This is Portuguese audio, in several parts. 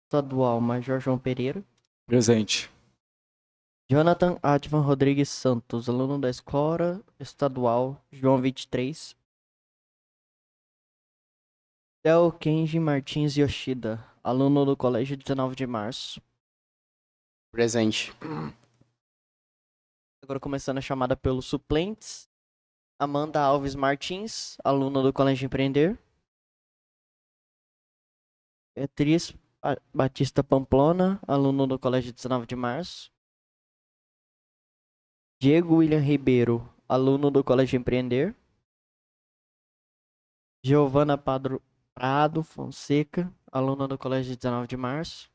Estadual Major João Pereira. Presente. Jonathan Advan Rodrigues Santos, aluno da Escola Estadual João 23. Theo Kenji Martins Yoshida, aluno do Colégio 19 de Março. Presente. Agora começando a chamada pelos suplentes. Amanda Alves Martins, aluna do Colégio Empreender. Beatriz Batista Pamplona, aluno do Colégio 19 de Março. Diego William Ribeiro, aluno do Colégio Empreender. Giovana Prado Fonseca, aluna do Colégio 19 de Março.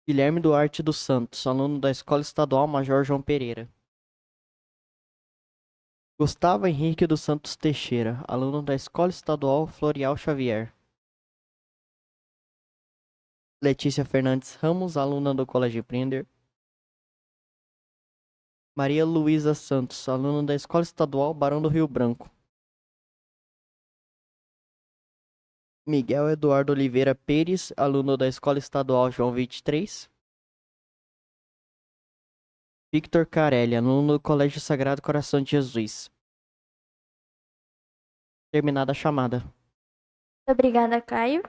Guilherme Duarte dos Santos, aluno da Escola Estadual Major João Pereira. Gustavo Henrique dos Santos Teixeira, aluno da Escola Estadual Florial Xavier. Letícia Fernandes Ramos, aluna do Colégio Empreender. Maria Luísa Santos, aluna da Escola Estadual Barão do Rio Branco. Miguel Eduardo Oliveira Pires, aluno da Escola Estadual João 23. Victor Carelli, aluno do Colégio Sagrado Coração de Jesus. Terminada a chamada. Obrigada, Caio.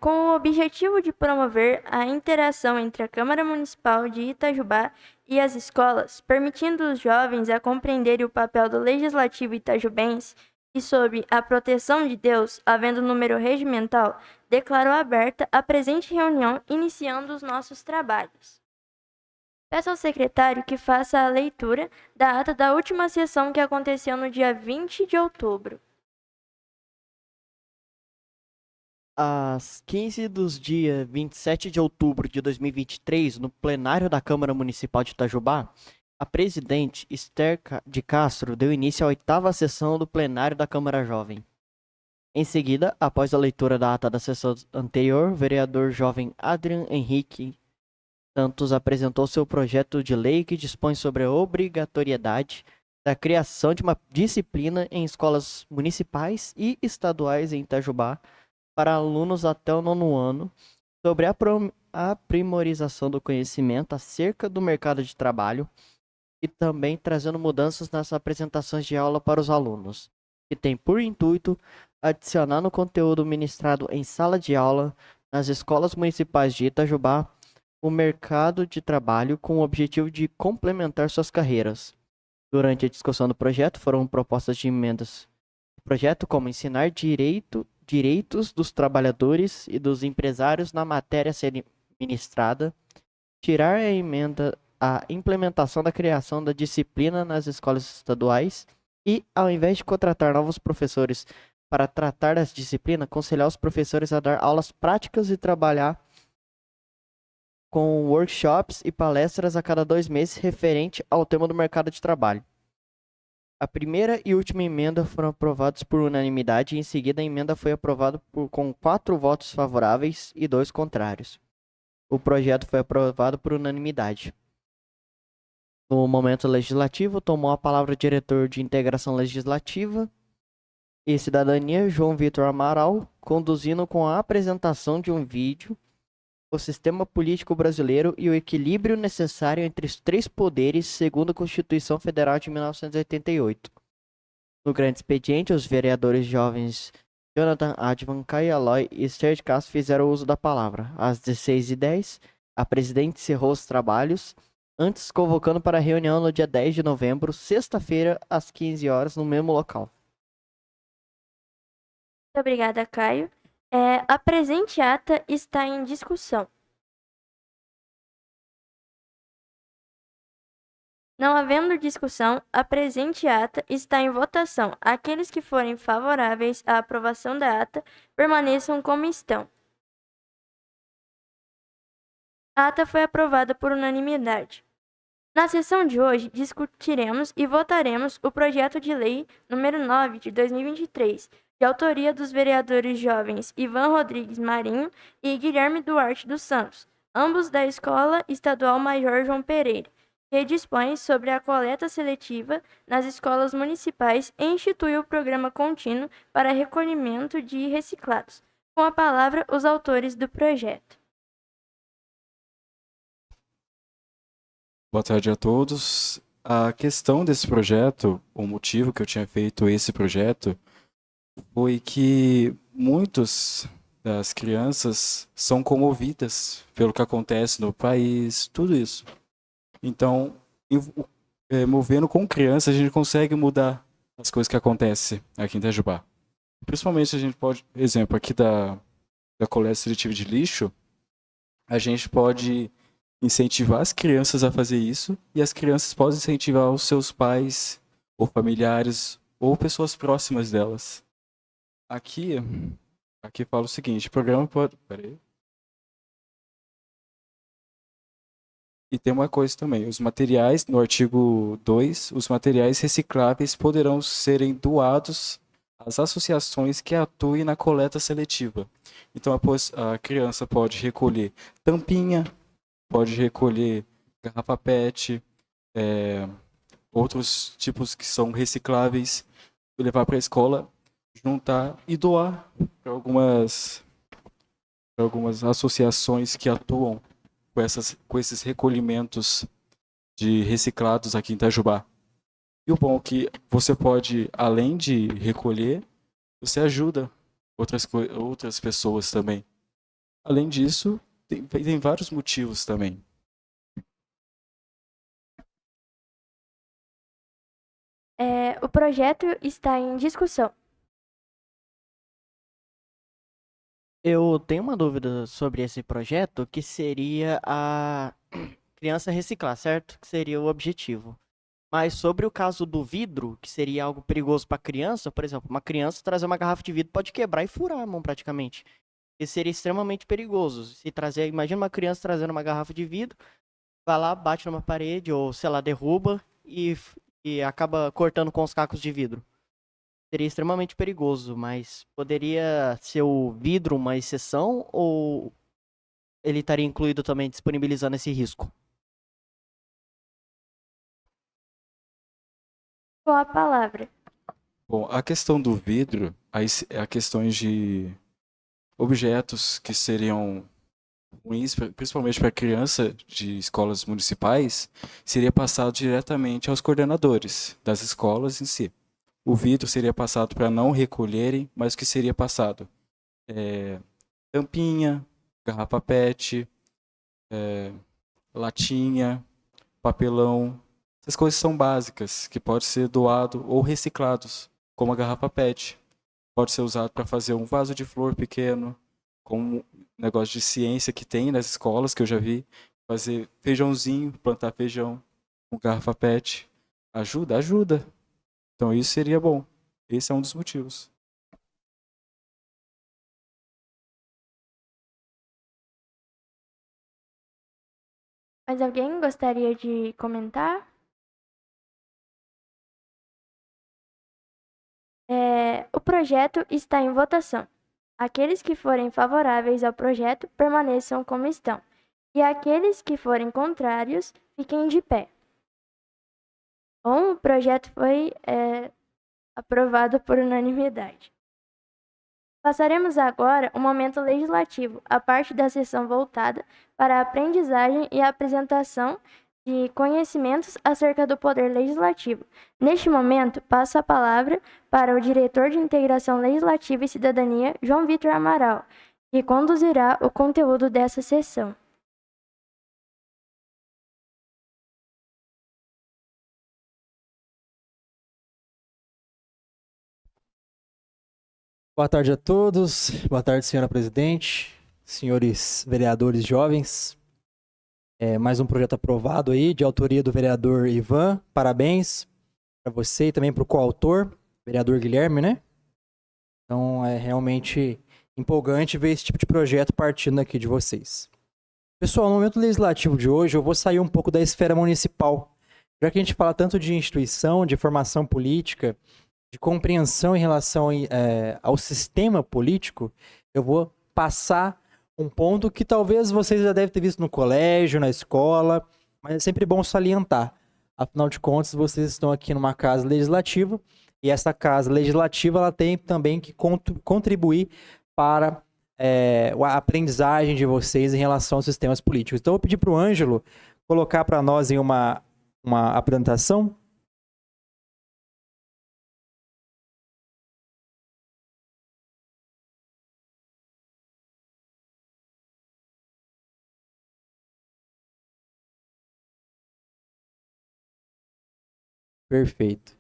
Com o objetivo de promover a interação entre a Câmara Municipal de Itajubá e as escolas, permitindo os jovens a compreenderem o papel do Legislativo itajubense e sob a proteção de Deus, havendo número regimental, declaro aberta a presente reunião, iniciando os nossos trabalhos. Peço ao secretário que faça a leitura da ata da última sessão que aconteceu no dia 20 de outubro. Às 15 dos dias 27 de outubro de 2023, no plenário da Câmara Municipal de Itajubá, a presidente Esther de Castro deu início à 8ª sessão do plenário da Câmara Jovem. Em seguida, após a leitura da ata da sessão anterior, o vereador jovem Adrian Henrique Santos apresentou seu projeto de lei que dispõe sobre a obrigatoriedade da criação de uma disciplina em escolas municipais e estaduais em Itajubá para alunos até o 9º ano sobre a aprimorização do conhecimento acerca do mercado de trabalho e também trazendo mudanças nas apresentações de aula para os alunos, que tem por intuito adicionar no conteúdo ministrado em sala de aula nas escolas municipais de Itajubá o mercado de trabalho com o objetivo de complementar suas carreiras. Durante a discussão do projeto foram propostas de emendas do projeto como ensinar direitos dos trabalhadores e dos empresários na matéria a ser ministrada, tirar a emenda a implementação da criação da disciplina nas escolas estaduais e, ao invés de contratar novos professores para tratar das disciplinas, aconselhar os professores a dar aulas práticas e trabalhar com workshops e palestras a cada 2 meses referente ao tema do mercado de trabalho. A primeira e última emenda foram aprovadas por unanimidade e em seguida a emenda foi aprovada com 4 votos favoráveis e 2 contrários. O projeto foi aprovado por unanimidade. No momento legislativo, tomou a palavra o diretor de Integração Legislativa e Cidadania, João Vitor Amaral, conduzindo com a apresentação de um vídeo o sistema político brasileiro e o equilíbrio necessário entre os 3 poderes segundo a Constituição Federal de 1988. No grande expediente, os vereadores jovens Jonathan Advan, Caio Aloy e Esther de Castro fizeram uso da palavra. Às 16h10, a presidente encerrou os trabalhos, antes convocando para a reunião no dia 10 de novembro, sexta-feira, às 15 horas, no mesmo local. Muito obrigada, Caio. A presente ata está em discussão. Não havendo discussão, a presente ata está em votação. Aqueles que forem favoráveis à aprovação da ata permaneçam como estão. A ata foi aprovada por unanimidade. Na sessão de hoje, discutiremos e votaremos o projeto de lei número 9 de 2023, de autoria dos vereadores jovens Ivan Rodrigues Marinho e Guilherme Duarte dos Santos, ambos da Escola Estadual Major João Pereira, que dispõe sobre a coleta seletiva nas escolas municipais e institui o programa contínuo para recolhimento de reciclados, Com a palavra, os autores do projeto. Boa tarde a todos. A questão desse projeto, o motivo que eu tinha feito esse projeto, foi que muitas das crianças são comovidas pelo que acontece no país, tudo isso. Então, movendo com crianças, a gente consegue mudar as coisas que acontecem aqui em Itajubá. Principalmente a gente pode, exemplo, aqui da coleta seletiva de lixo, a gente pode incentivar as crianças a fazer isso e as crianças podem incentivar os seus pais ou familiares ou pessoas próximas delas. Aqui fala o seguinte, o programa pode... Peraí. E tem uma coisa também, os materiais, no artigo 2, os materiais recicláveis poderão serem doados às associações que atuem na coleta seletiva. Então a criança pode recolher tampinha, pode recolher garrafa PET, outros tipos que são recicláveis, levar para a escola, juntar e doar para algumas associações que atuam com esses recolhimentos de reciclados aqui em Itajubá. E o bom é que você pode, além de recolher, você ajuda outras pessoas também. Além disso, tem vários motivos também. O projeto está em discussão. Eu tenho uma dúvida sobre esse projeto, que seria a criança reciclar, certo? Que seria o objetivo. Mas sobre o caso do vidro, que seria algo perigoso para criança, por exemplo, uma criança trazer uma garrafa de vidro pode quebrar e furar a mão praticamente. Isso seria extremamente perigoso. Se trazer, imagina uma criança trazendo uma garrafa de vidro, vai lá, bate numa parede ou, sei lá, derruba e acaba cortando com os cacos de vidro. Seria extremamente perigoso, mas poderia ser o vidro uma exceção ou ele estaria incluído também disponibilizando esse risco? Com a palavra. Bom, a questão do vidro, a questões de objetos que seriam ruins, principalmente para criança de escolas municipais, seria passado diretamente aos coordenadores das escolas em si. O vidro seria passado para não recolherem, mas o que seria passado? Tampinha, garrafa PET, latinha, papelão. Essas coisas são básicas, que podem ser doado ou reciclados, como a garrafa PET. Pode ser usado para fazer um vaso de flor pequeno, como um negócio de ciência que tem nas escolas, que eu já vi. Fazer feijãozinho, plantar feijão com garrafa PET. Ajuda. Então isso seria bom. Esse é um dos motivos. Mas alguém gostaria de comentar? O projeto está em votação. Aqueles que forem favoráveis ao projeto permaneçam como estão, e aqueles que forem contrários fiquem de pé. Bom, o projeto foi aprovado por unanimidade. Passaremos agora um momento legislativo, a parte da sessão voltada para a aprendizagem e a apresentação de conhecimentos acerca do poder legislativo. Neste momento, passo a palavra para o diretor de Integração Legislativa e Cidadania, João Vitor Amaral, que conduzirá o conteúdo dessa sessão. Boa tarde a todos. Boa tarde, senhora presidente, senhores vereadores jovens. Mais um projeto aprovado aí, de autoria do vereador Ivan. Parabéns para você e também para o coautor, vereador Guilherme, né? Então é realmente empolgante ver esse tipo de projeto partindo aqui de vocês. Pessoal, no momento legislativo de hoje, eu vou sair um pouco da esfera municipal. Já que a gente fala tanto de instituição, de formação política, de compreensão em relação ao sistema político, eu vou passar um ponto que talvez vocês já devem ter visto no colégio, na escola, mas é sempre bom salientar. Afinal de contas, vocês estão aqui numa casa legislativa, e essa casa legislativa ela tem também que contribuir para a aprendizagem de vocês em relação aos sistemas políticos. Então, eu vou pedir para o Ângelo colocar para nós em uma apresentação. Perfeito.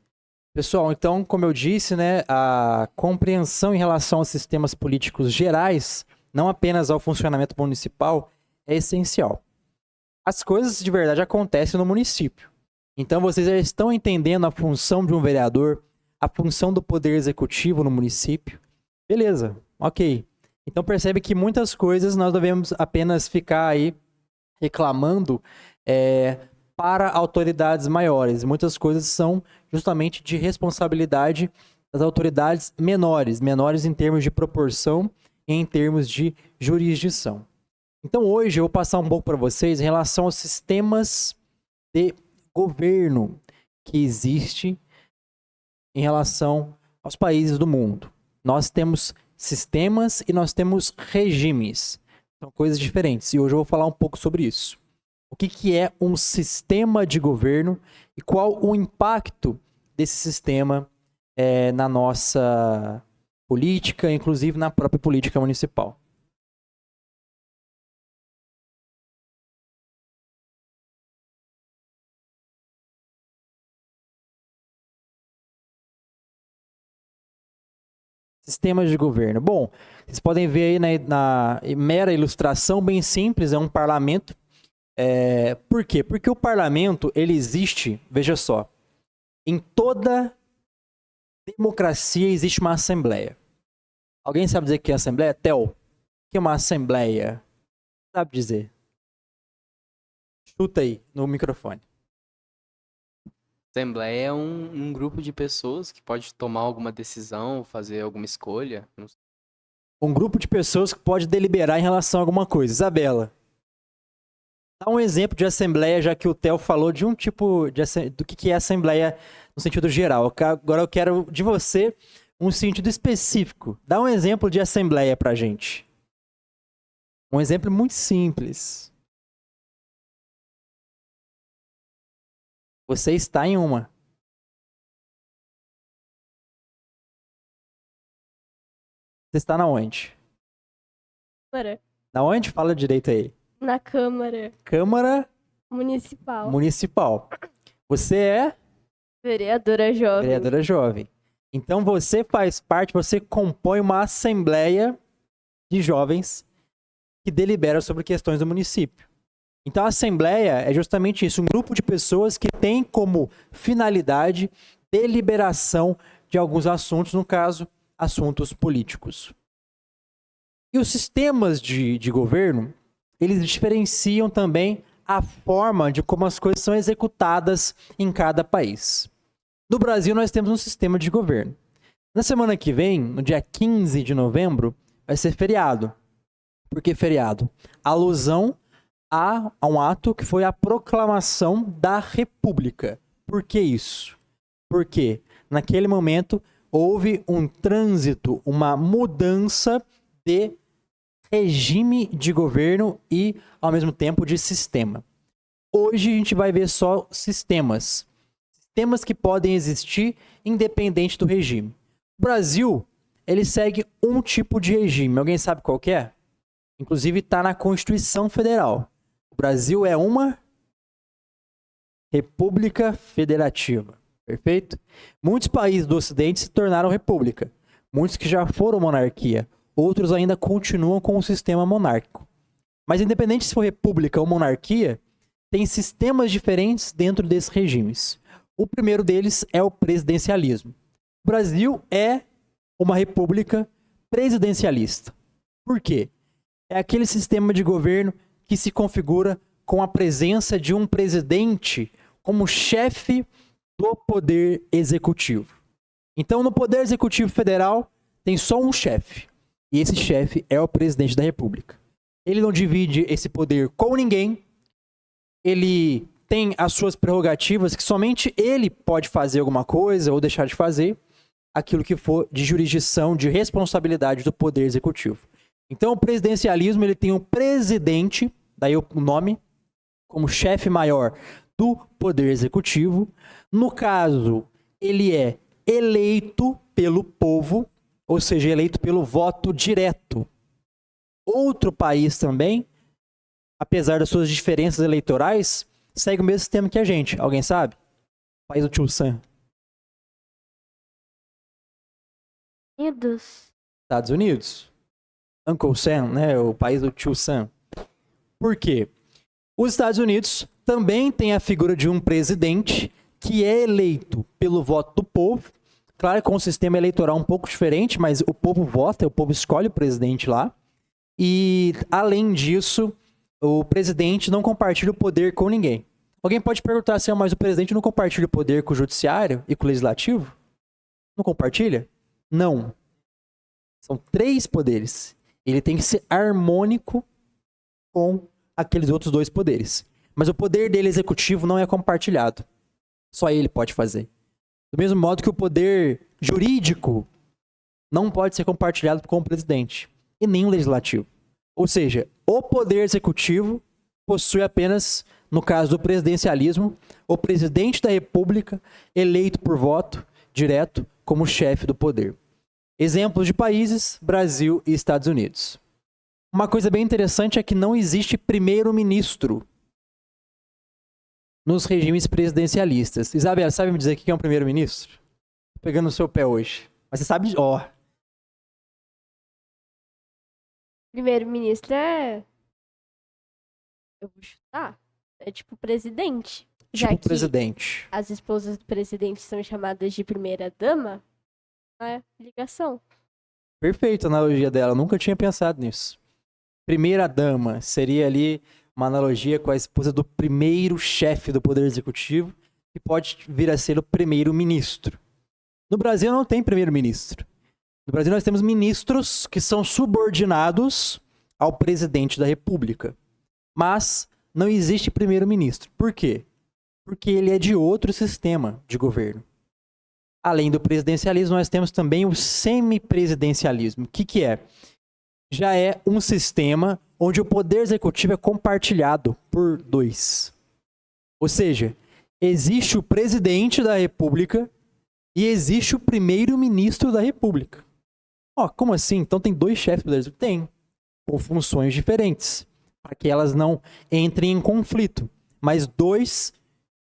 Pessoal, então, como eu disse, né, a compreensão em relação aos sistemas políticos gerais, não apenas ao funcionamento municipal, é essencial. As coisas de verdade acontecem no município. Então, vocês já estão entendendo a função de um vereador, a função do poder executivo no município. Beleza, ok. Então, percebe que muitas coisas nós devemos apenas ficar aí reclamando para autoridades maiores. Muitas coisas são justamente de responsabilidade das autoridades menores em termos de proporção e em termos de jurisdição. Então hoje eu vou passar um pouco para vocês em relação aos sistemas de governo que existem em relação aos países do mundo. Nós temos sistemas e nós temos regimes. São coisas diferentes e hoje eu vou falar um pouco sobre isso. O que é um sistema de governo e qual o impacto desse sistema na nossa política, inclusive na própria política municipal. Sistemas de governo. Bom, vocês podem ver aí na mera ilustração, bem simples, é um parlamento. Por quê? Porque o parlamento, ele existe, veja só, em toda democracia existe uma assembleia. Alguém sabe dizer o que é assembleia? Theo, o que é uma assembleia? Sabe dizer? Chuta aí, no microfone. Assembleia é um grupo de pessoas que pode tomar alguma decisão, fazer alguma escolha. Não sei. Um grupo de pessoas que pode deliberar em relação a alguma coisa. Isabela, dá um exemplo de assembleia, já que o Theo falou de um tipo do que é assembleia no sentido geral. Agora eu quero de você um sentido específico. Dá um exemplo de assembleia pra gente. Um exemplo muito simples. Você está em uma. Você está na onde? Câmara. Na onde? Fala direito aí. Na Câmara Câmara Municipal. Municipal. Você é Vereadora jovem. vereadora jovem. Então você faz parte, você compõe uma assembleia de jovens que delibera sobre questões do município. Então a assembleia é justamente isso, um grupo de pessoas que tem como finalidade deliberação de alguns assuntos, no caso, assuntos políticos. E os sistemas de governo, eles diferenciam também a forma de como as coisas são executadas em cada país. No Brasil, nós temos um sistema de governo. Na semana que vem, no dia 15 de novembro, vai ser feriado. Por que feriado? Alusão a um ato que foi a proclamação da República. Por que isso? Porque naquele momento houve um trânsito, uma mudança de regime de governo e, ao mesmo tempo, de sistema. Hoje a gente vai ver só sistemas. Sistemas que podem existir independente do regime. O Brasil, ele segue um tipo de regime. Alguém sabe qual que é? Inclusive está na Constituição Federal. O Brasil é uma república federativa. Perfeito? Muitos países do Ocidente se tornaram república. Muitos que já foram monarquia. Outros ainda continuam com o sistema monárquico. Mas independente se for república ou monarquia, tem sistemas diferentes dentro desses regimes. O primeiro deles é o presidencialismo. O Brasil é uma república presidencialista. Por quê? É aquele sistema de governo que se configura com a presença de um presidente como chefe do poder executivo. Então, no poder executivo federal, tem só um chefe. E esse chefe é o presidente da República. Ele não divide esse poder com ninguém. Ele tem as suas prerrogativas que somente ele pode fazer alguma coisa ou deixar de fazer aquilo que for de jurisdição, de responsabilidade do poder executivo. Então, o presidencialismo ele tem um presidente, daí o nome, como chefe maior do poder executivo. No caso, ele é eleito pelo povo, ou seja, eleito pelo voto direto. Outro país também, apesar das suas diferenças eleitorais, segue o mesmo sistema que a gente. Alguém sabe? O país do Tio Sam. Unidos. Estados Unidos. Uncle Sam, né? O país do Tio Sam. Por quê? Os Estados Unidos também tem a figura de um presidente que é eleito pelo voto do povo. Claro, com um sistema eleitoral um pouco diferente, mas o povo vota, o povo escolhe o presidente lá. E, além disso, o presidente não compartilha o poder com ninguém. Alguém pode perguntar assim, mas o presidente não compartilha o poder com o judiciário e com o legislativo? Não compartilha? Não. São 3 poderes. Ele tem que ser harmônico com aqueles outros 2 poderes. Mas o poder dele executivo não é compartilhado. Só ele pode fazer. Do mesmo modo que o poder jurídico não pode ser compartilhado com o presidente. E nem o legislativo. Ou seja, o poder executivo possui apenas, no caso do presidencialismo, o presidente da república eleito por voto direto como chefe do poder. Exemplos de países, Brasil e Estados Unidos. Uma coisa bem interessante é que não existe primeiro-ministro nos regimes presidencialistas. Isabela, sabe me dizer o que é um primeiro-ministro? Tô pegando no seu pé hoje. Mas você sabe, ó. Primeiro-ministro é. Eu vou chutar. É tipo presidente. Já Tipo que presidente. as esposas do presidente são chamadas de primeira-dama, é ligação. Perfeita a analogia dela, nunca tinha pensado nisso. Primeira dama seria ali uma analogia com a esposa do primeiro chefe do Poder Executivo, que pode vir a ser o primeiro-ministro. No Brasil não tem primeiro-ministro. No Brasil nós temos ministros que são subordinados ao presidente da República. Mas não existe primeiro-ministro. Por quê? Porque ele é de outro sistema de governo. Além do presidencialismo, nós temos também o semipresidencialismo. O que é? Já é um sistema onde o poder executivo é compartilhado por 2. Ou seja, existe o presidente da República e existe o primeiro-ministro da República. Ó, como assim? Então tem 2 chefes do poder executivo? Tem, com funções diferentes, para que elas não entrem em conflito. Mas 2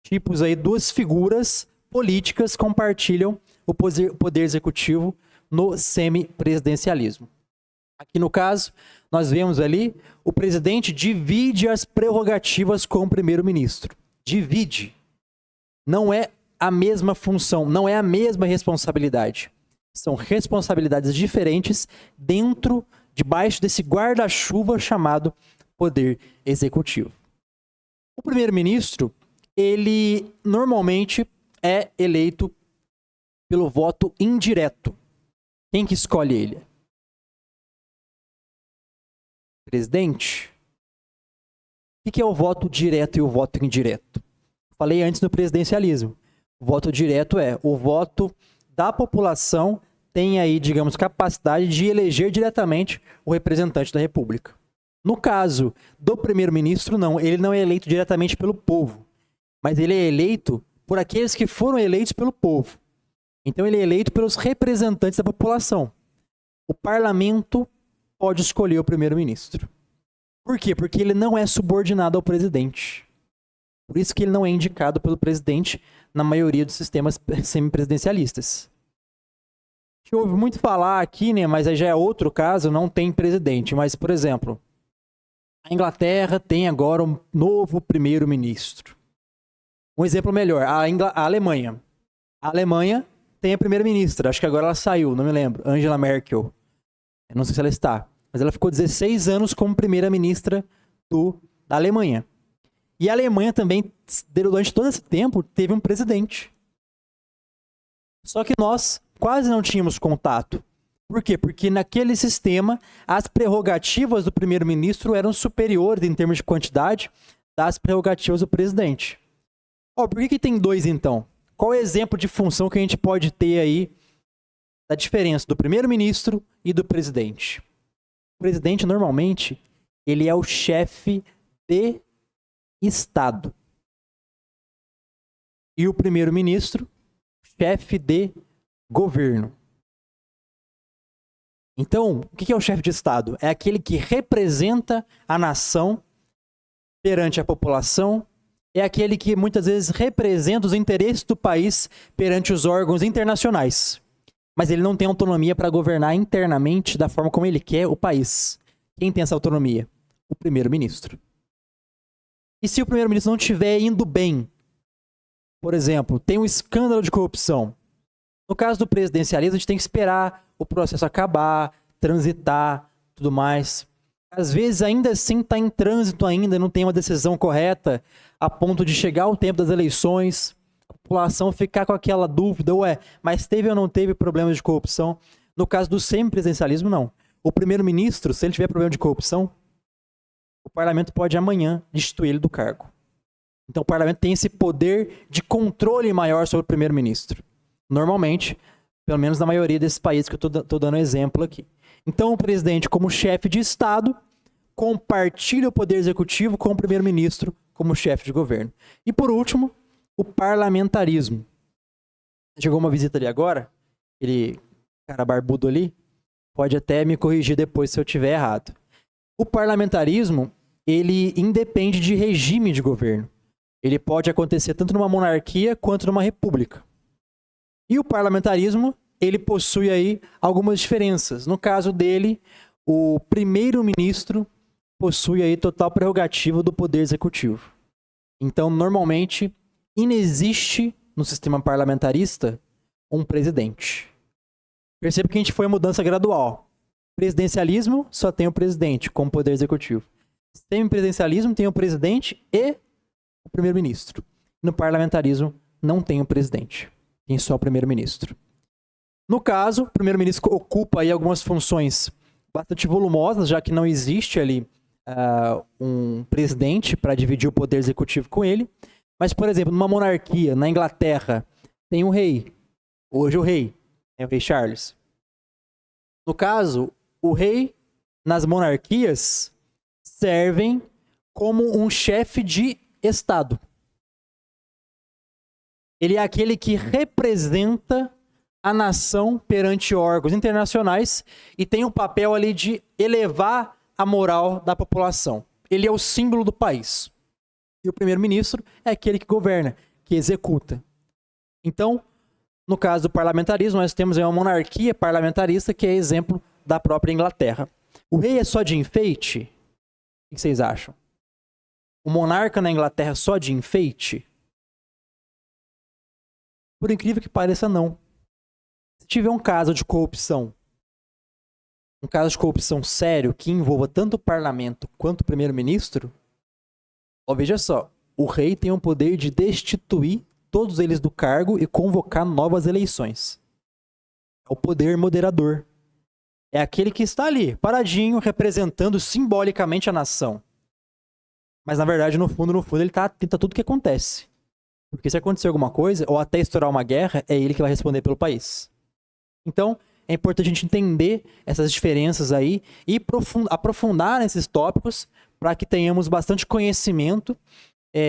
tipos aí, 2 figuras políticas compartilham o poder executivo no semipresidencialismo. Aqui no caso, nós vemos ali, o presidente divide as prerrogativas com o primeiro-ministro. Divide. Não é a mesma função, não é a mesma responsabilidade. São responsabilidades diferentes debaixo desse guarda-chuva chamado poder executivo. O primeiro-ministro, ele normalmente é eleito pelo voto indireto. Quem que escolhe ele? Presidente? O que é o voto direto e o voto indireto? Falei antes no presidencialismo. O voto direto é o voto da população tem aí, digamos, capacidade de eleger diretamente o representante da República. No caso do primeiro-ministro, não. Ele não é eleito diretamente pelo povo, mas ele é eleito por aqueles que foram eleitos pelo povo. Então ele é eleito pelos representantes da população. O parlamento pode escolher o primeiro-ministro. Por quê? Porque ele não é subordinado ao presidente. Por isso que ele não é indicado pelo presidente na maioria dos sistemas semipresidencialistas. A gente ouve muito falar aqui, né, mas aí já é outro caso, não tem presidente. Mas, por exemplo, a Inglaterra tem agora um novo primeiro-ministro. Um exemplo melhor, a Alemanha. A Alemanha tem a primeira-ministra, acho que agora ela saiu, não me lembro, Angela Merkel. Eu não sei se ela está, mas ela ficou 16 anos como primeira-ministra da Alemanha. E a Alemanha também, durante todo esse tempo, teve um presidente. Só que nós quase não tínhamos contato. Por quê? Porque naquele sistema, as prerrogativas do primeiro-ministro eram superiores, em termos de quantidade, das prerrogativas do presidente. Por que tem 2, então? Qual é o exemplo de função que a gente pode ter aí da diferença do primeiro-ministro e do presidente? O presidente, normalmente, ele é o chefe de Estado. E o primeiro-ministro, chefe de governo. Então, o que é o chefe de Estado? É aquele que representa a nação perante a população, é aquele que muitas vezes representa os interesses do país perante os órgãos internacionais. Mas ele não tem autonomia para governar internamente da forma como ele quer o país. Quem tem essa autonomia? O primeiro-ministro. E se o primeiro-ministro não estiver indo bem, por exemplo, tem um escândalo de corrupção. No caso do presidencialismo, a gente tem que esperar o processo acabar, transitar, tudo mais. Às vezes, ainda assim, está em trânsito ainda, não tem uma decisão correta, a ponto de chegar o tempo das eleições, a população ficar com aquela dúvida, mas teve ou não teve problemas de corrupção? No caso do semipresidencialismo, não. O primeiro-ministro, se ele tiver problema de corrupção, o parlamento pode amanhã destituir ele do cargo. Então, o parlamento tem esse poder de controle maior sobre o primeiro-ministro. Normalmente, pelo menos na maioria desses países que eu estou dando exemplo aqui. Então, o presidente, como chefe de Estado, compartilha o poder executivo com o primeiro-ministro como chefe de governo. E, por último, o parlamentarismo. Chegou uma visita ali agora, aquele cara barbudo ali, pode até me corrigir depois se eu estiver errado. O parlamentarismo, ele independe de regime de governo. Ele pode acontecer tanto numa monarquia quanto numa república. E o parlamentarismo, ele possui aí algumas diferenças. No caso dele, o primeiro-ministro possui aí total prerrogativa do poder executivo. Então, normalmente, inexiste no sistema parlamentarista um presidente. Perceba que a gente foi a mudança gradual. Presidencialismo só tem o presidente como poder executivo. Semipresidencialismo tem o presidente e o primeiro-ministro. No parlamentarismo, não tem o presidente. Tem só o primeiro-ministro. No caso, o primeiro-ministro ocupa aí algumas funções bastante volumosas, já que não existe ali um presidente para dividir o poder executivo com ele. Mas, por exemplo, numa monarquia, na Inglaterra, tem um rei. Hoje o rei é o rei Charles. No caso, o rei, nas monarquias, servem como um chefe de Estado. Ele é aquele que representa a nação perante órgãos internacionais e tem um papel ali de elevar a moral da população. Ele é o símbolo do país. E o primeiro-ministro é aquele que governa, que executa. Então, no caso do parlamentarismo, nós temos uma monarquia parlamentarista que é exemplo da própria Inglaterra. O rei é só de enfeite? O que vocês acham? O monarca na Inglaterra é só de enfeite? Por incrível que pareça, não. Se tiver um caso de corrupção, um caso de corrupção sério que envolva tanto o parlamento quanto o primeiro-ministro, veja só, o rei tem o poder de destituir todos eles do cargo e convocar novas eleições. É o poder moderador. É aquele que está ali, paradinho, representando simbolicamente a nação. Mas, na verdade, no fundo, ele está atento a tudo que acontece. Porque se acontecer alguma coisa, ou até estourar uma guerra, é ele que vai responder pelo país. Então, é importante a gente entender essas diferenças aí e aprofundar nesses tópicos para que tenhamos bastante conhecimento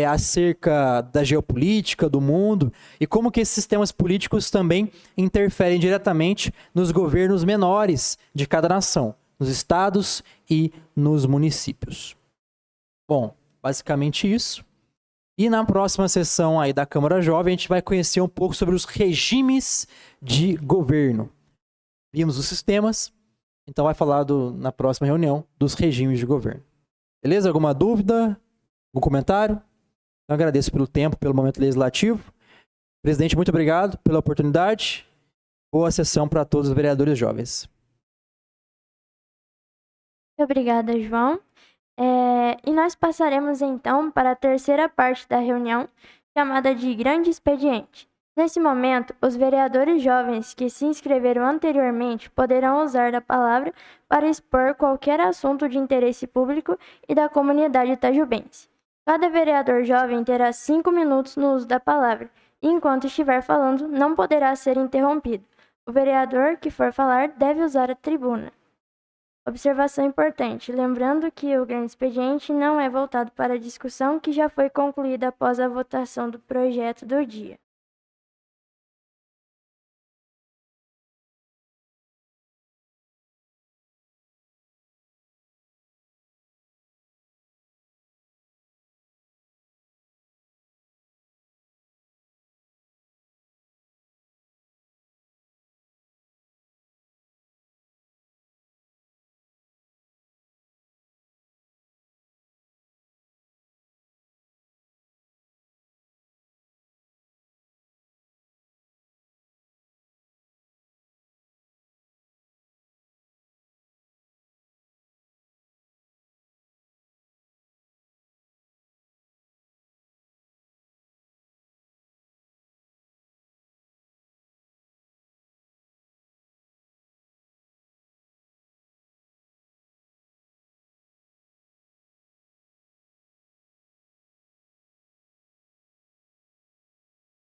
acerca da geopolítica, do mundo, e como que esses sistemas políticos também interferem diretamente nos governos menores de cada nação, nos estados e nos municípios. Bom, basicamente isso. E na próxima sessão aí da Câmara Jovem, a gente vai conhecer um pouco sobre os regimes de governo. Vimos os sistemas, então vai falar na próxima reunião dos regimes de governo. Beleza? Alguma dúvida? Algum comentário? Eu agradeço pelo tempo, pelo momento legislativo. Presidente, muito obrigado pela oportunidade. Boa sessão para todos os vereadores jovens. Muito obrigada, João. E nós passaremos então para a terceira parte da reunião, chamada de Grande Expediente. Nesse momento, os vereadores jovens que se inscreveram anteriormente poderão usar da palavra para expor qualquer assunto de interesse público e da comunidade itajubense. Cada vereador jovem terá 5 minutos no uso da palavra, e enquanto estiver falando, não poderá ser interrompido. O vereador que for falar deve usar a tribuna. Observação importante, lembrando que o grande expediente não é voltado para a discussão que já foi concluída após a votação do projeto do dia.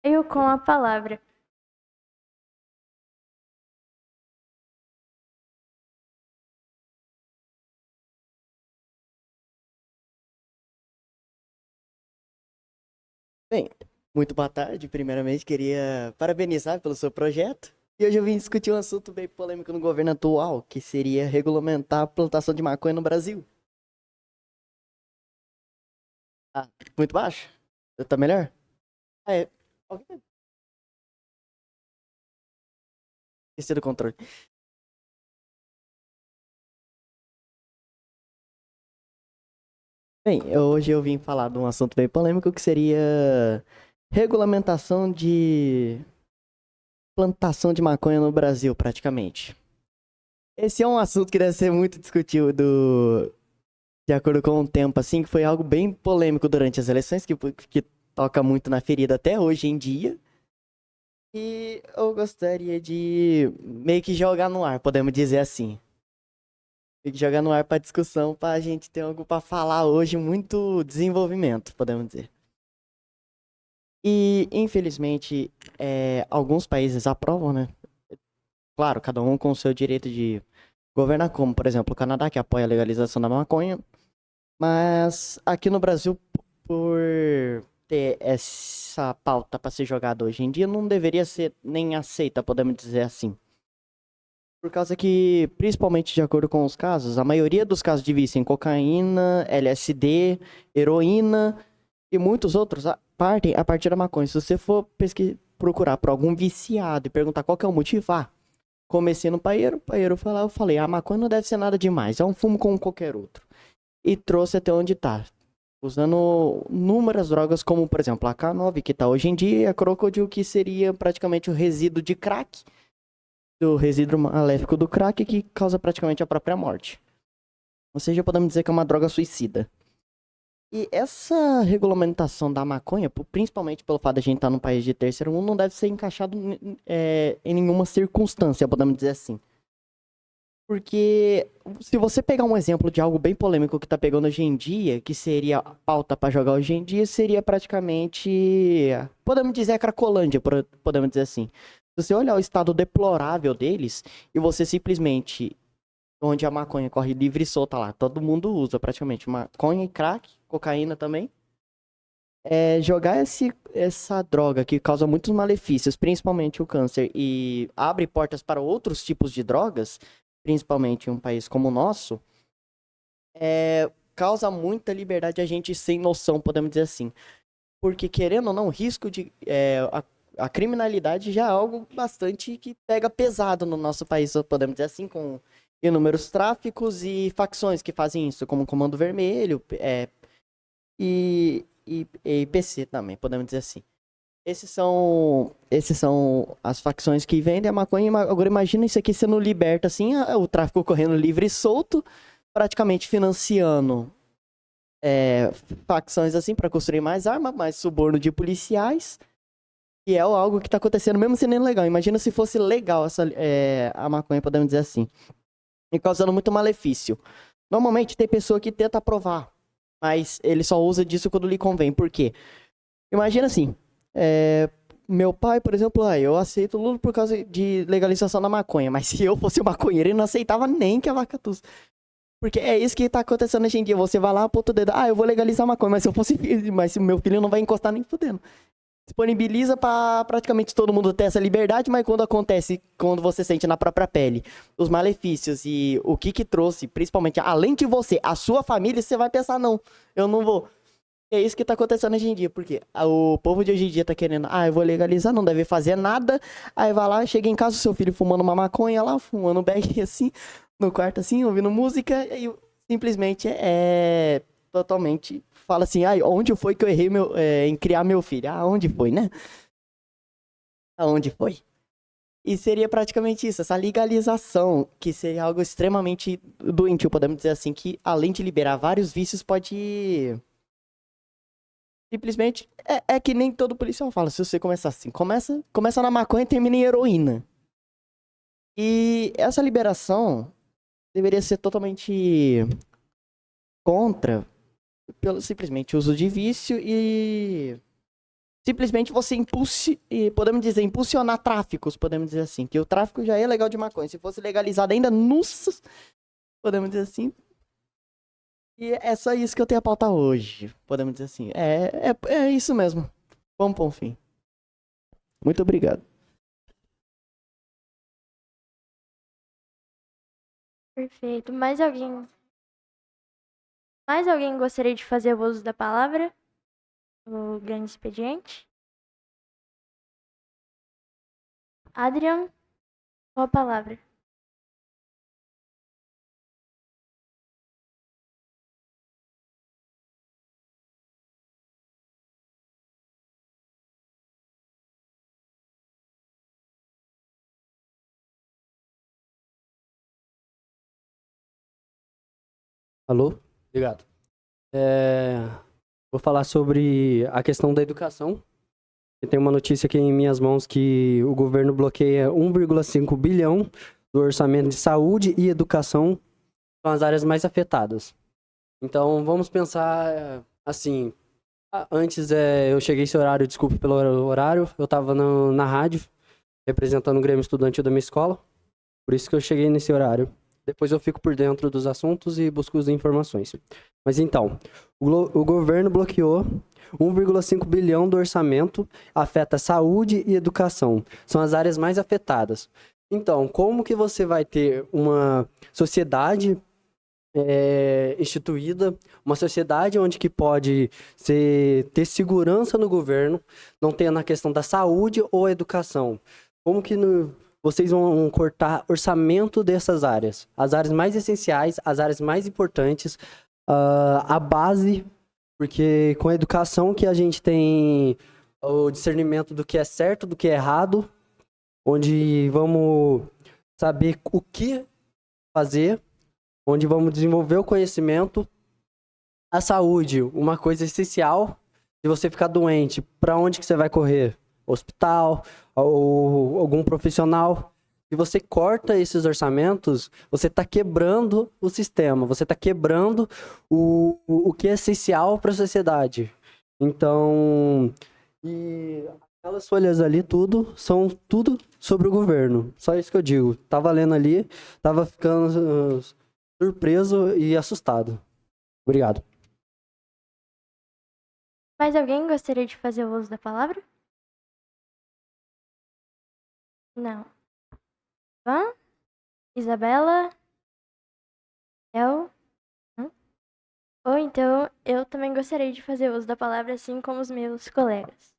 Eu com a palavra. Bem, muito boa tarde. Primeiramente, queria parabenizar pelo seu projeto. E hoje eu vim discutir um assunto bem polêmico no governo atual, que seria regulamentar a plantação de maconha no Brasil. Ah, muito baixo? Tá melhor? Ah, é. Alguém esqueci do controle. Bem, hoje eu vim falar de um assunto bem polêmico que seria regulamentação de plantação de maconha no Brasil, praticamente. Esse é um assunto que deve ser muito discutido de acordo com o tempo, assim, que foi algo bem polêmico durante as eleições, que toca muito na ferida até hoje em dia. E eu gostaria de meio que jogar no ar, podemos dizer assim. Meio que jogar no ar para discussão, para a gente ter algo para falar hoje, muito desenvolvimento, podemos dizer. E, infelizmente, alguns países aprovam, né? Claro, cada um com o seu direito de governar, como, por exemplo, o Canadá, que apoia a legalização da maconha. Mas aqui no Brasil, por ter essa pauta para ser jogada hoje em dia, não deveria ser nem aceita, podemos dizer assim. Por causa que, principalmente de acordo com os casos, a maioria dos casos de vício em cocaína, LSD, heroína e muitos outros partem a partir da maconha. Se você for procurar por algum viciado e perguntar qual que é o motivo, comecei no paeiro, eu falei, a maconha não deve ser nada demais, é um fumo como qualquer outro. E trouxe até onde tá, usando inúmeras drogas como, por exemplo, a K9, que tá hoje em dia, e a Crocodile, que seria praticamente o resíduo de crack, do resíduo maléfico do crack, que causa praticamente a própria morte. Ou seja, podemos dizer que é uma droga suicida. E essa regulamentação da maconha, principalmente pelo fato de a gente estar num país de terceiro mundo, não deve ser encaixado em nenhuma circunstância, podemos dizer assim. Porque se você pegar um exemplo de algo bem polêmico que tá pegando hoje em dia, que seria a pauta para jogar hoje em dia, seria praticamente, podemos dizer, a Cracolândia, podemos dizer assim. Se você olhar o estado deplorável deles, e você simplesmente, onde a maconha corre livre e solta lá, todo mundo usa praticamente maconha e crack, cocaína também, jogar essa droga que causa muitos malefícios, principalmente o câncer, e abre portas para outros tipos de drogas, principalmente em um país como o nosso, causa muita liberdade a gente sem noção, podemos dizer assim. Porque, querendo ou não, o risco de... a criminalidade já é algo bastante que pega pesado no nosso país, podemos dizer assim, com inúmeros tráficos e facções que fazem isso, como o Comando Vermelho e PC também, podemos dizer assim. Esses são as facções que vendem a maconha. Agora imagina isso aqui sendo liberto assim, o tráfico correndo livre e solto, praticamente financiando facções assim para construir mais armas, mais suborno de policiais. E é algo que está acontecendo mesmo sendo ilegal. Imagina se fosse legal a maconha, podemos dizer assim. E causando muito malefício. Normalmente tem pessoa que tenta aprovar, mas ele só usa disso quando lhe convém. Por quê? Imagina assim, meu pai, por exemplo, eu aceito o Lula por causa de legalização da maconha, mas se eu fosse maconheiro, ele não aceitava nem que a vaca tussa. Porque é isso que tá acontecendo hoje em dia. Você vai lá, aponta o dedo. Ah, eu vou legalizar maconha, mas se eu fosse filho, mas se meu filho não vai encostar nem fudendo. Disponibiliza pra praticamente todo mundo ter essa liberdade, mas quando acontece, quando você sente na própria pele os malefícios e o que trouxe, principalmente além de você, a sua família, você vai pensar, não, eu não vou. É isso que tá acontecendo hoje em dia, porque o povo de hoje em dia tá querendo, eu vou legalizar, não deve fazer nada, aí vai lá, chega em casa, o seu filho fumando uma maconha lá, fumando um bag assim, no quarto assim, ouvindo música, e simplesmente totalmente, fala assim, onde foi que eu errei em criar meu filho? Aonde foi, né? Aonde foi? E seria praticamente isso, essa legalização, que seria algo extremamente doentio, podemos dizer assim, que além de liberar vários vícios, pode... Simplesmente, é que nem todo policial fala, se você começar assim, começa na maconha e termina em heroína. E essa liberação deveria ser totalmente contra, pelo simplesmente uso de vício e simplesmente você podemos dizer, impulsionar tráficos, podemos dizer assim, que o tráfico já é legal de maconha, se fosse legalizado ainda, nossa, podemos dizer assim. E é só isso que eu tenho a pautar hoje, podemos dizer assim. É isso mesmo. Vamos para um fim. Muito obrigado. Perfeito. Mais alguém gostaria de fazer o uso da palavra? O grande expediente? Adrian, qual a palavra? Alô? Obrigado. Vou falar sobre a questão da educação. Eu tenho uma notícia aqui em minhas mãos que o governo bloqueia 1,5 bilhão do orçamento de saúde e educação, são as áreas mais afetadas. Então, vamos pensar assim. Antes, eu cheguei esse horário, desculpe pelo horário, eu estava na rádio, representando o Grêmio Estudantil da minha escola, por isso que eu cheguei nesse horário. Depois eu fico por dentro dos assuntos e busco as informações. Mas então, o governo bloqueou 1,5 bilhão do orçamento, afeta saúde e educação. São as áreas mais afetadas. Então, como que você vai ter uma sociedade instituída, uma sociedade onde que pode ter segurança no governo, não ter na questão da saúde ou educação? Como que vocês vão cortar orçamento dessas áreas? As áreas mais essenciais, as áreas mais importantes, a base, porque com a educação que a gente tem o discernimento do que é certo, do que é errado, onde vamos saber o que fazer, onde vamos desenvolver o conhecimento. A saúde, uma coisa essencial, se você ficar doente, para onde que você vai correr? Hospital, ou algum profissional. Se você corta esses orçamentos, você está quebrando o sistema, você está quebrando o que é essencial para a sociedade. Então, e aquelas folhas ali, são tudo sobre o governo. Só isso que eu digo. Tava lendo ali, tava ficando surpreso e assustado. Obrigado. Mais alguém gostaria de fazer o uso da palavra? Não. Ivan? Isabela? Ou então, eu também gostaria de fazer uso da palavra, assim como os meus colegas.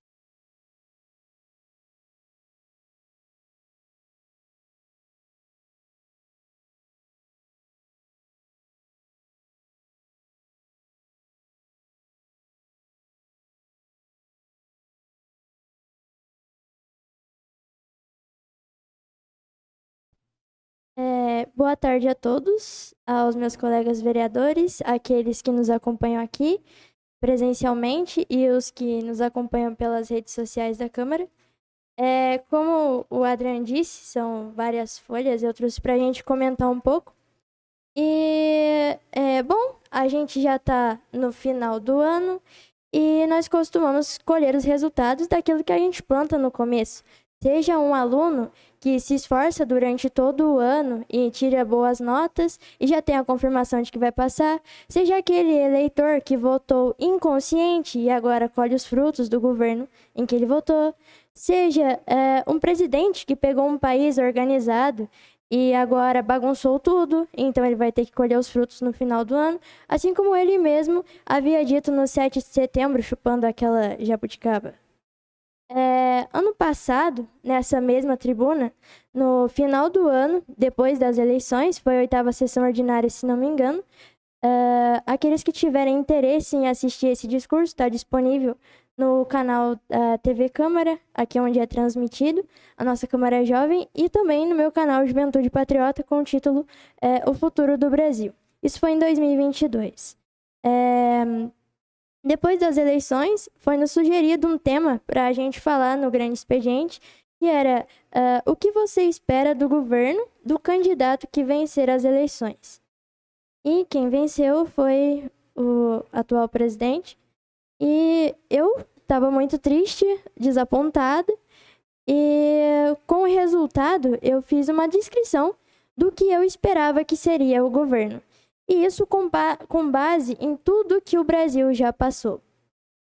Boa tarde a todos, aos meus colegas vereadores, aqueles que nos acompanham aqui presencialmente e os que nos acompanham pelas redes sociais da Câmara. Como o Adrian disse, são várias folhas, eu trouxe para a gente comentar um pouco. E, bom, a gente já está no final do ano e nós costumamos colher os resultados daquilo que a gente planta no começo. seja um aluno que se esforça durante todo o ano e tira boas notas e já tem a confirmação de que vai passar, seja aquele eleitor que votou inconsciente e agora colhe os frutos do governo em que ele votou, seja um presidente que pegou um país organizado e agora bagunçou tudo, então ele vai ter que colher os frutos no final do ano, assim como ele mesmo havia dito no 7 de setembro, chupando aquela jabuticaba. Ano passado, nessa mesma tribuna, no final do ano, depois das eleições, foi a 8ª sessão ordinária, se não me engano, aqueles que tiverem interesse em assistir esse discurso, está disponível no canal TV Câmara, aqui onde é transmitido, a nossa Câmara Jovem, e também no meu canal Juventude Patriota, com o título O Futuro do Brasil. Isso foi em 2022. Depois das eleições, foi nos sugerido um tema para a gente falar no Grande Expediente, que era o que você espera do governo do candidato que vencer as eleições. E quem venceu foi o atual presidente. E eu estava muito triste, desapontada, e com o resultado eu fiz uma descrição do que eu esperava que seria o governo. E isso com base em tudo que o Brasil já passou.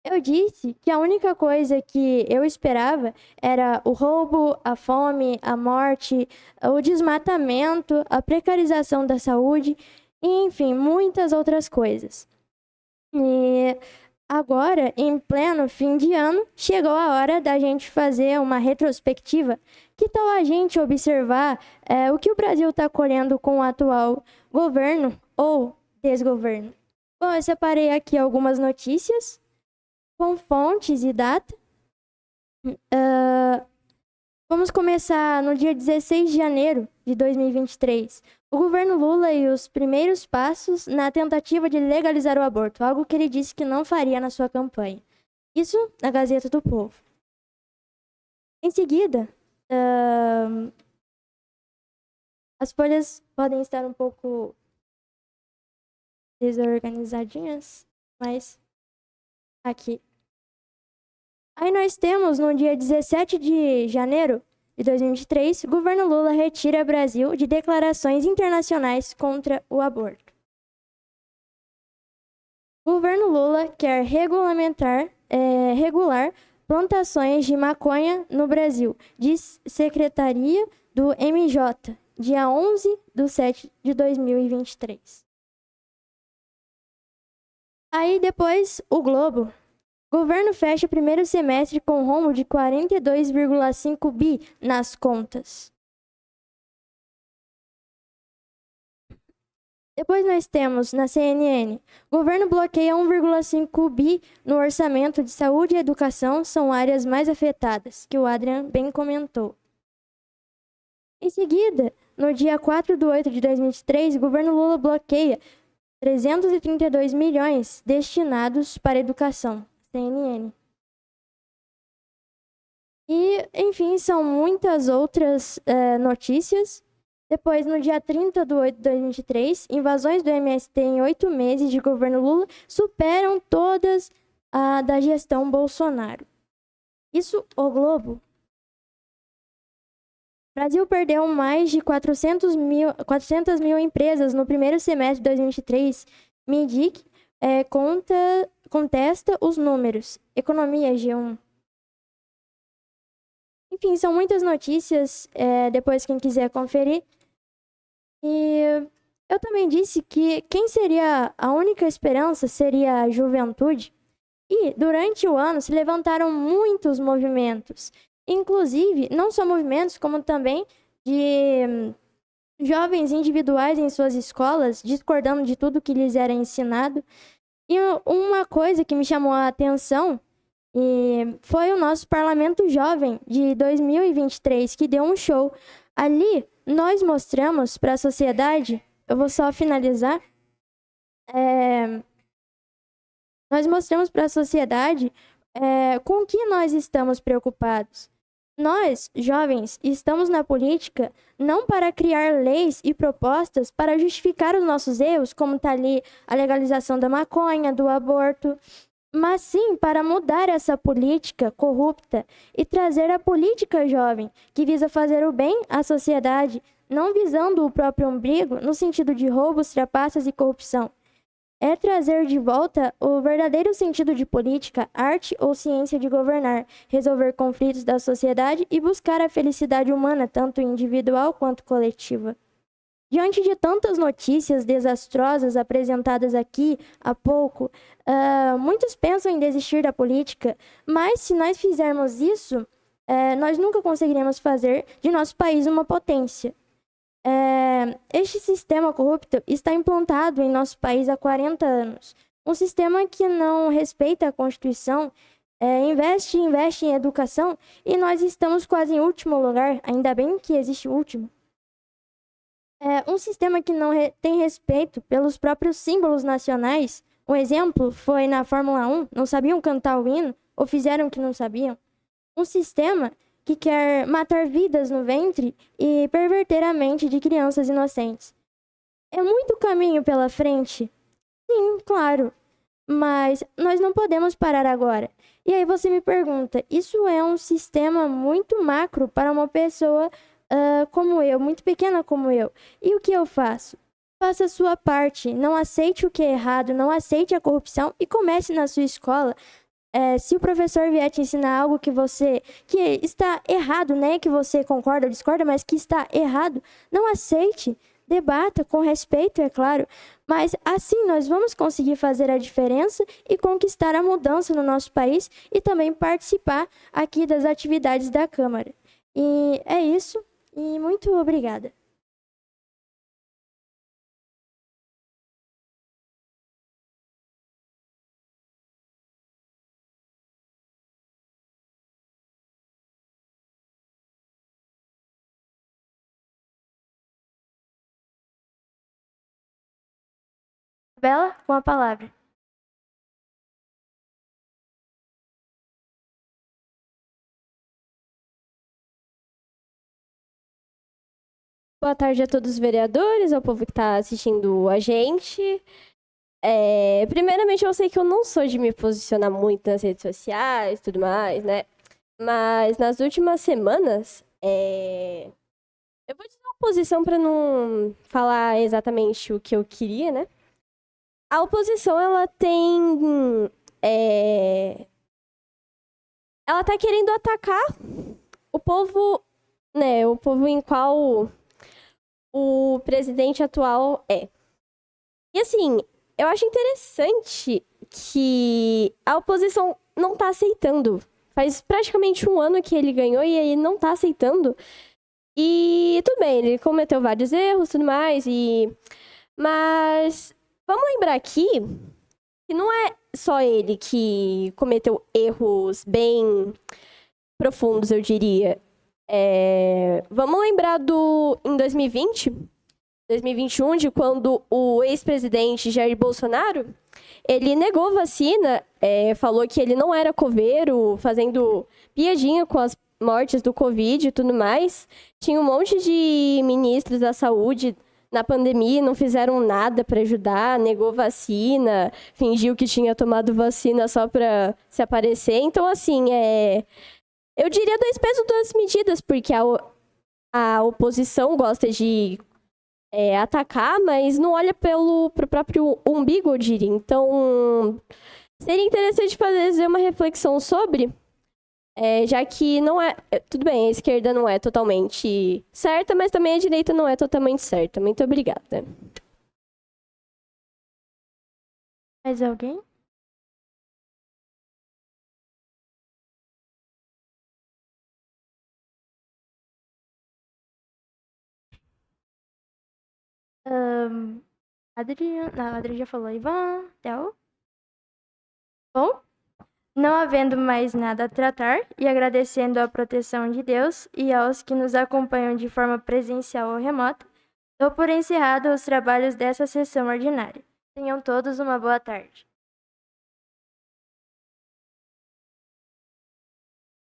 Eu disse que a única coisa que eu esperava era o roubo, a fome, a morte, o desmatamento, a precarização da saúde, e, enfim, muitas outras coisas. E agora, em pleno fim de ano, chegou a hora da gente fazer uma retrospectiva. Que tal a gente observar o que o Brasil está colhendo com o atual governo ou desgoverno? Bom, eu separei aqui algumas notícias com fontes e data. Vamos começar no dia 16 de janeiro de 2023. O governo Lula e os primeiros passos na tentativa de legalizar o aborto, algo que ele disse que não faria na sua campanha. Isso na Gazeta do Povo. Em seguida, as folhas podem estar um pouco desorganizadinhas, mas aqui. Aí nós temos no dia 17 de janeiro de 2023, o governo Lula retira Brasil de declarações internacionais contra o aborto. O governo Lula quer regular plantações de maconha no Brasil, diz Secretaria do MJ, dia 11/7/2023. Aí depois, o Globo. Governo fecha o primeiro semestre com rombo de 42,5 bi nas contas. Depois nós temos, na CNN, governo bloqueia 1,5 bi no orçamento de saúde e educação, são áreas mais afetadas, que o Adrian bem comentou. Em seguida, no dia 4/8/2023, o governo Lula bloqueia 332 milhões destinados para educação. CNN. E, enfim, são muitas outras notícias. Depois, no dia 30/8/2023, invasões do MST em 8 meses de governo Lula superam todas a da gestão Bolsonaro. Isso, o Globo. O Brasil perdeu mais de 400 mil empresas no primeiro semestre de 2023. MIDIC contesta os números. Economia G1. Enfim, são muitas notícias, depois quem quiser conferir. E eu também disse que quem seria a única esperança seria a juventude. E durante o ano se levantaram muitos movimentos. Inclusive, não só movimentos, como também de jovens individuais em suas escolas, discordando de tudo que lhes era ensinado. E uma coisa que me chamou a atenção foi o nosso Parlamento Jovem de 2023, que deu um show. Ali, nós mostramos para a sociedade, eu vou só finalizar, nós mostramos para a sociedade com o que nós estamos preocupados. Nós, jovens, estamos na política não para criar leis e propostas para justificar os nossos erros, como está ali a legalização da maconha, do aborto, mas sim para mudar essa política corrupta e trazer a política jovem, que visa fazer o bem à sociedade, não visando o próprio umbigo no sentido de roubos, trapaças e corrupção. É trazer de volta o verdadeiro sentido de política, arte ou ciência de governar, resolver conflitos da sociedade e buscar a felicidade humana, tanto individual quanto coletiva. Diante de tantas notícias desastrosas apresentadas aqui há pouco, muitos pensam em desistir da política, mas se nós fizermos isso, nós nunca conseguiremos fazer de nosso país uma potência. Este sistema corrupto está implantado em nosso país há 40 anos. Um sistema que não respeita a Constituição, investe em educação e nós estamos quase em último lugar, ainda bem que existe o último. Um sistema que não tem respeito pelos próprios símbolos nacionais. Um exemplo foi na Fórmula 1, não sabiam cantar o hino ou fizeram que não sabiam. Um sistema que quer matar vidas no ventre e perverter a mente de crianças inocentes. É muito caminho pela frente? Sim, claro. Mas nós não podemos parar agora. E aí você me pergunta, isso é um sistema muito macro para uma pessoa como eu, muito pequena como eu. E o que eu faço? Faça a sua parte, não aceite o que é errado, não aceite a corrupção e comece na sua escola. Se o professor vier te ensinar algo que está errado, né? Que você concorda ou discorda, mas que está errado, não aceite, debata com respeito, é claro. Mas assim nós vamos conseguir fazer a diferença e conquistar a mudança no nosso país e também participar aqui das atividades da Câmara. E é isso, e muito obrigada. Bela, com a palavra. Boa tarde a todos os vereadores, ao povo que está assistindo a gente. Primeiramente, eu sei que eu não sou de me posicionar muito nas redes sociais e tudo mais, né? Mas nas últimas semanas, eu vou dizer uma posição para não falar exatamente o que eu queria, né? A oposição, ela tem... ela tá querendo atacar o povo, né? O povo em qual o presidente atual é. E assim, eu acho interessante que a oposição não tá aceitando. Faz praticamente um ano que ele ganhou e ele não tá aceitando. E tudo bem, ele cometeu vários erros e tudo mais. Mas vamos lembrar aqui que não é só ele que cometeu erros bem profundos, eu diria. Vamos lembrar em 2020, 2021, de quando o ex-presidente Jair Bolsonaro, ele negou vacina, falou que ele não era coveiro, fazendo piadinha com as mortes do Covid e tudo mais. Tinha um monte de ministros da saúde na pandemia, não fizeram nada para ajudar, negou vacina, fingiu que tinha tomado vacina só para se aparecer. Então, assim, eu diria 2 pesos, 2 medidas, porque a oposição gosta de atacar, mas não olha pro próprio umbigo, eu diria. Então, seria interessante fazer uma reflexão sobre, já que não é... Tudo bem, a esquerda não é totalmente certa, mas também a direita não é totalmente certa. Muito obrigada. Mais alguém? A Adri já falou. Ivan, Theo? Bom, não havendo mais nada a tratar e agradecendo a proteção de Deus e aos que nos acompanham de forma presencial ou remota, dou por encerrado os trabalhos dessa sessão ordinária. Tenham todos uma boa tarde.